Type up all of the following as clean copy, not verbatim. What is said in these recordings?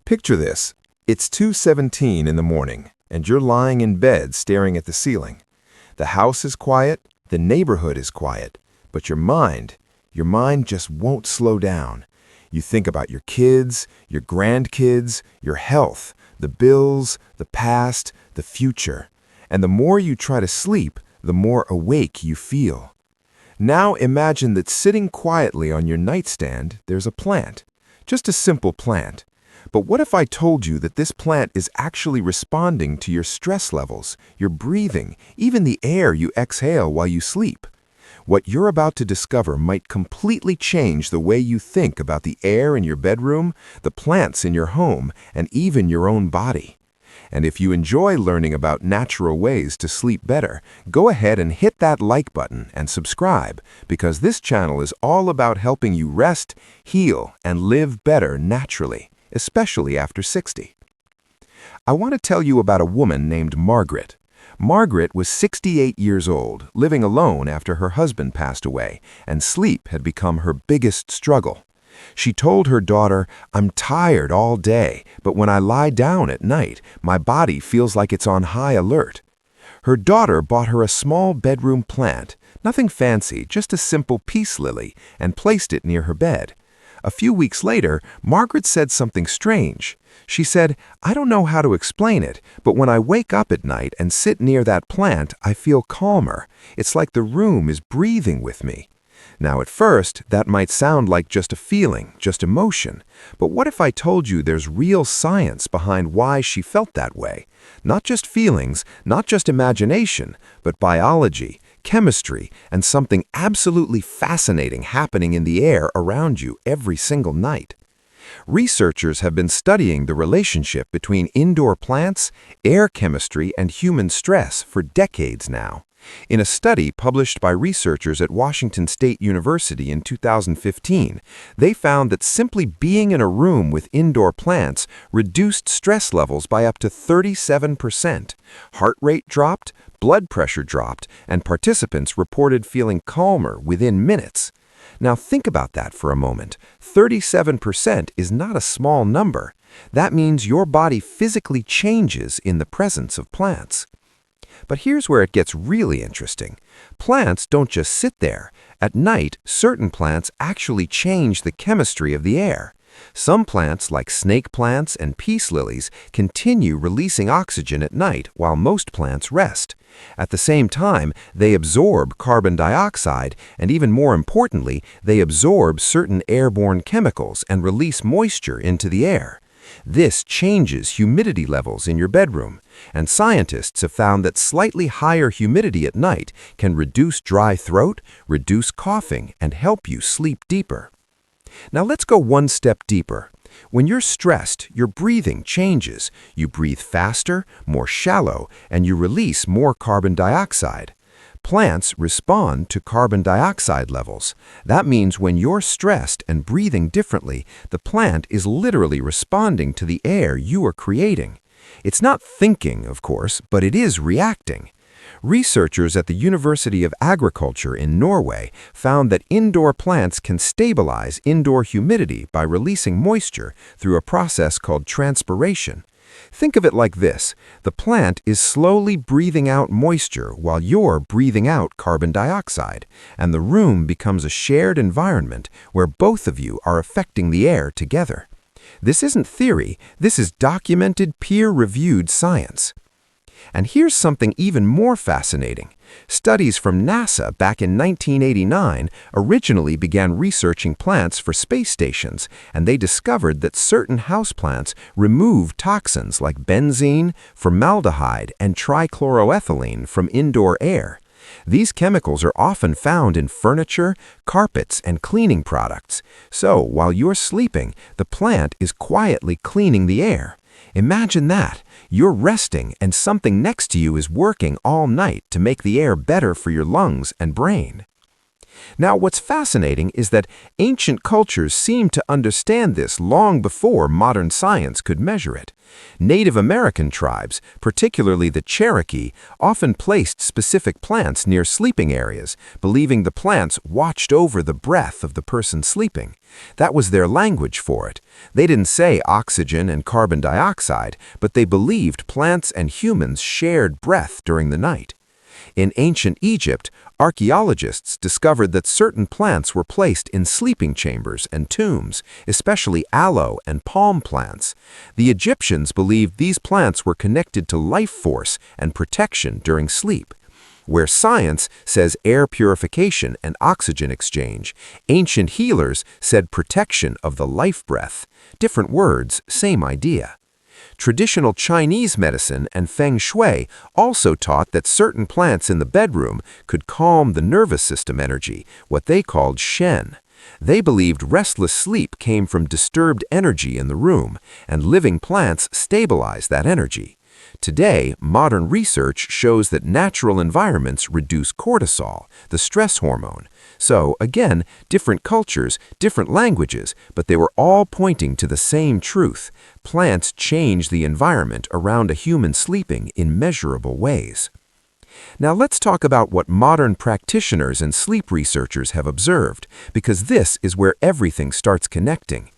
Picture this. It's 2:17 in the morning, and you're lying in bed staring at the ceiling. The house is quiet, the neighborhood is quiet, but your mind just won't slow down. You think about your kids, your grandkids, your health, the bills, the past, the future. And the more you try to sleep, the more awake you feel. Now imagine that sitting quietly on your nightstand, there's a plant. Just a simple plant. But what if I told you that this plant is actually responding to your stress levels, your breathing, even the air you exhale while you sleep? What you're about to discover might completely change the way you think about the air in your bedroom, the plants in your home, and even your own body. And if you enjoy learning about natural ways to sleep better, go ahead and hit that like button and subscribe, because this channel is all about helping you rest, heal, and live better naturally, especially after 60. I want to tell you about a woman named Margaret. Margaret was 68 years old, living alone after her husband passed away, and sleep had become her biggest struggle. She told her daughter, "I'm tired all day, but when I lie down at night, my body feels like it's on high alert." Her daughter bought her a small bedroom plant, nothing fancy, just a simple peace lily, and placed it near her bed. A few weeks later, Margaret said something strange. She said, "I don't know how to explain it, but when I wake up at night and sit near that plant, I feel calmer. It's like the room is breathing with me." Now, at first, that might sound like just a feeling, just emotion. But what if I told you there's real science behind why she felt that way? Not just feelings, not just imagination, but biology, chemistry, and something absolutely fascinating happening in the air around you every single night. Researchers have been studying the relationship between indoor plants, air chemistry, and human stress for decades now. In a study published by researchers at Washington State University in 2015, they found that simply being in a room with indoor plants reduced stress levels by up to 37%. Heart rate dropped, blood pressure dropped, and participants reported feeling calmer within minutes. Now think about that for a moment. 37% is not a small number. That means your body physically changes in the presence of plants. But here's where it gets really interesting. Plants don't just sit there. At night, certain plants actually change the chemistry of the air. Some plants, like snake plants and peace lilies, continue releasing oxygen at night while most plants rest. At the same time, they absorb carbon dioxide, and even more importantly, they absorb certain airborne chemicals and release moisture into the air. This changes humidity levels in your bedroom, and scientists have found that slightly higher humidity at night can reduce dry throat, reduce coughing, and help you sleep deeper. Now let's go one step deeper. When you're stressed, your breathing changes. You breathe faster, more shallow, and you release more carbon dioxide. Plants respond to carbon dioxide levels. That means when you're stressed and breathing differently, the plant is literally responding to the air you are creating. It's not thinking, of course, but it is reacting. Researchers at the University of Agriculture in Norway found that indoor plants can stabilize indoor humidity by releasing moisture through a process called transpiration. Think of it like this. The plant is slowly breathing out moisture while you're breathing out carbon dioxide, and the room becomes a shared environment where both of you are affecting the air together. This isn't theory, this is documented, peer-reviewed science. And here's something even more fascinating. Studies from NASA back in 1989 originally began researching plants for space stations, and they discovered that certain houseplants remove toxins like benzene, formaldehyde, and trichloroethylene from indoor air. These chemicals are often found in furniture, carpets, and cleaning products. So, while you're sleeping, the plant is quietly cleaning the air. Imagine that. You're resting and something next to you is working all night to make the air better for your lungs and brain. Now, what's fascinating is that ancient cultures seemed to understand this long before modern science could measure it. Native American tribes, particularly the Cherokee, often placed specific plants near sleeping areas, believing the plants watched over the breath of the person sleeping. That was their language for it. They didn't say oxygen and carbon dioxide, but they believed plants and humans shared breath during the night. In ancient Egypt, archaeologists discovered that certain plants were placed in sleeping chambers and tombs, especially aloe and palm plants. The Egyptians believed these plants were connected to life force and protection during sleep. Where science says air purification and oxygen exchange, ancient healers said protection of the life breath. Different words, same idea. Traditional Chinese medicine and feng shui also taught that certain plants in the bedroom could calm the nervous system energy, what they called shen. They believed restless sleep came from disturbed energy in the room, and living plants stabilize that energy. Today, modern research shows that natural environments reduce cortisol, the stress hormone. So, again, different cultures, different languages, but they were all pointing to the same truth. Plants change the environment around a human sleeping in measurable ways. Now let's talk about what modern practitioners and sleep researchers have observed, because this is where everything starts connecting.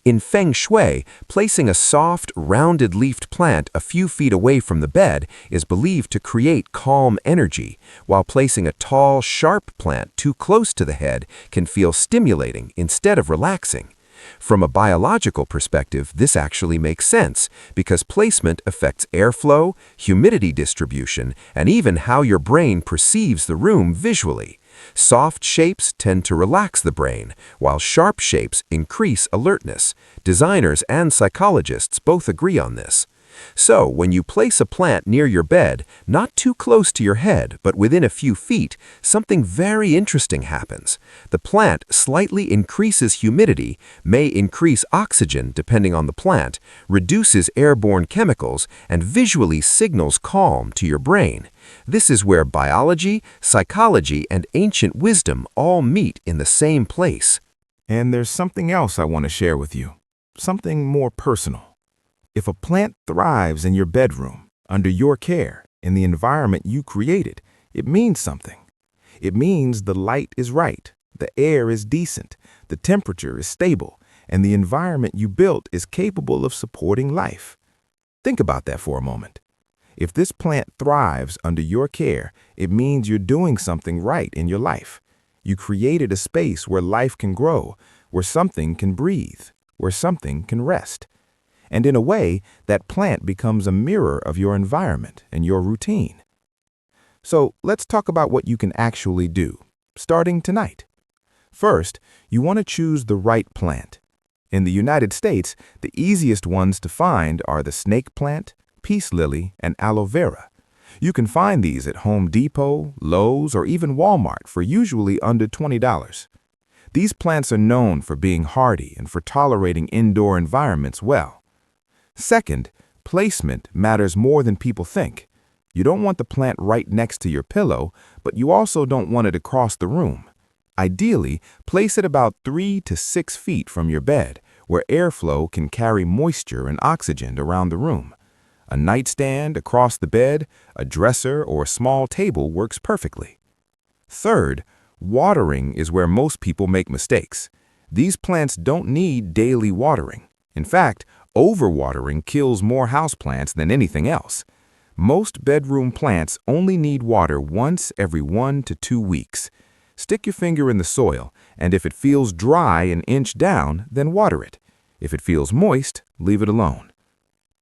In feng shui, placing a soft, rounded-leafed plant a few feet away from the bed is believed to create calm energy, while placing a tall, sharp plant too close to the head can feel stimulating instead of relaxing. From a biological perspective, this actually makes sense because placement affects airflow, humidity distribution, and even how your brain perceives the room visually. Soft shapes tend to relax the brain, while sharp shapes increase alertness. Designers and psychologists both agree on this. So, when you place a plant near your bed, not too close to your head, but within a few feet, something very interesting happens. The plant slightly increases humidity, may increase oxygen depending on the plant, reduces airborne chemicals, and visually signals calm to your brain. This is where biology, psychology, and ancient wisdom all meet in the same place. And there's something else I want to share with you, something more personal. If a plant thrives in your bedroom, under your care, in the environment you created, it means something. It means the light is right, the air is decent, the temperature is stable, and the environment you built is capable of supporting life. Think about that for a moment. If this plant thrives under your care, it means you're doing something right in your life. You created a space where life can grow, where something can breathe, where something can rest. And in a way, that plant becomes a mirror of your environment and your routine. So let's talk about what you can actually do, starting tonight. First, you want to choose the right plant. In the United States, the easiest ones to find are the snake plant, peace lily, and aloe vera. You can find these at Home Depot, Lowe's, or even Walmart for usually under $20. These plants are known for being hardy and for tolerating indoor environments well. Second, placement matters more than people think. You don't want the plant right next to your pillow, but you also don't want it across the room. Ideally, place it about 3 to 6 feet from your bed, where airflow can carry moisture and oxygen around the room. A nightstand across the bed, a dresser, or a small table works perfectly. Third, watering is where most people make mistakes. These plants don't need daily watering. In fact, overwatering kills more houseplants than anything else. Most bedroom plants only need water once every 1 to 2 weeks. Stick your finger in the soil, and if it feels dry an inch down, then water it. If it feels moist, leave it alone.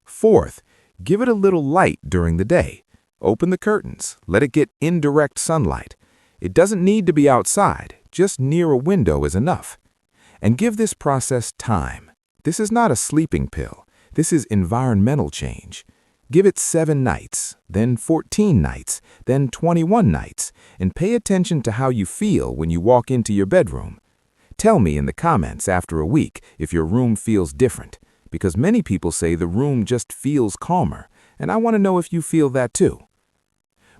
Fourth, give it a little light during the day. Open the curtains, let it get indirect sunlight. It doesn't need to be outside, just near a window is enough. And give this process time. This is not a sleeping pill. This is environmental change. Give it 7 nights, then 14 nights, then 21 nights, and pay attention to how you feel when you walk into your bedroom. Tell me in the comments after a week if your room feels different, because many people say the room just feels calmer, and I want to know if you feel that too.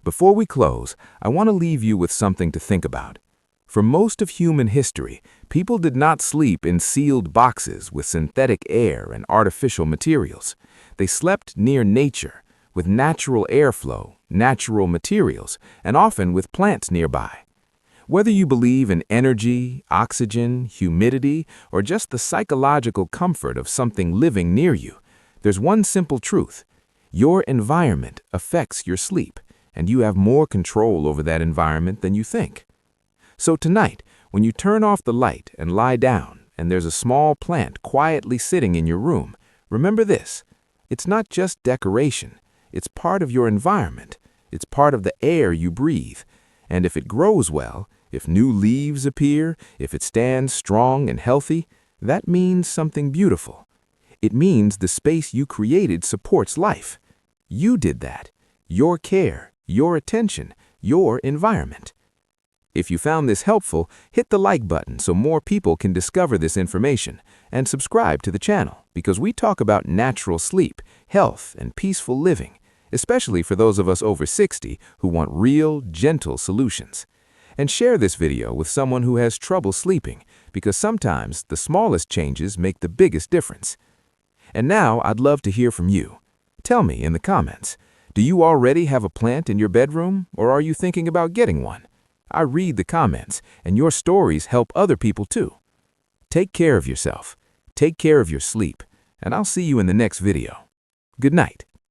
Before we close, I want to leave you with something to think about. For most of human history, people did not sleep in sealed boxes with synthetic air and artificial materials. They slept near nature, with natural airflow, natural materials, and often with plants nearby. Whether you believe in energy, oxygen, humidity, or just the psychological comfort of something living near you, there's one simple truth. Your environment affects your sleep, and you have more control over that environment than you think. So tonight, when you turn off the light and lie down, and there's a small plant quietly sitting in your room, remember this. It's not just decoration. It's part of your environment. It's part of the air you breathe. And if it grows well, if new leaves appear, if it stands strong and healthy, that means something beautiful. It means the space you created supports life. You did that. Your care, your attention, your environment. If you found this helpful, hit the like button so more people can discover this information, and subscribe to the channel because we talk about natural sleep, health, and peaceful living, especially for those of us over 60 who want real, gentle solutions. And share this video with someone who has trouble sleeping because sometimes the smallest changes make the biggest difference. And now I'd love to hear from you. Tell me in the comments, do you already have a plant in your bedroom or are you thinking about getting one? I read the comments, and your stories help other people too. Take care of yourself, take care of your sleep, and I'll see you in the next video. Good night.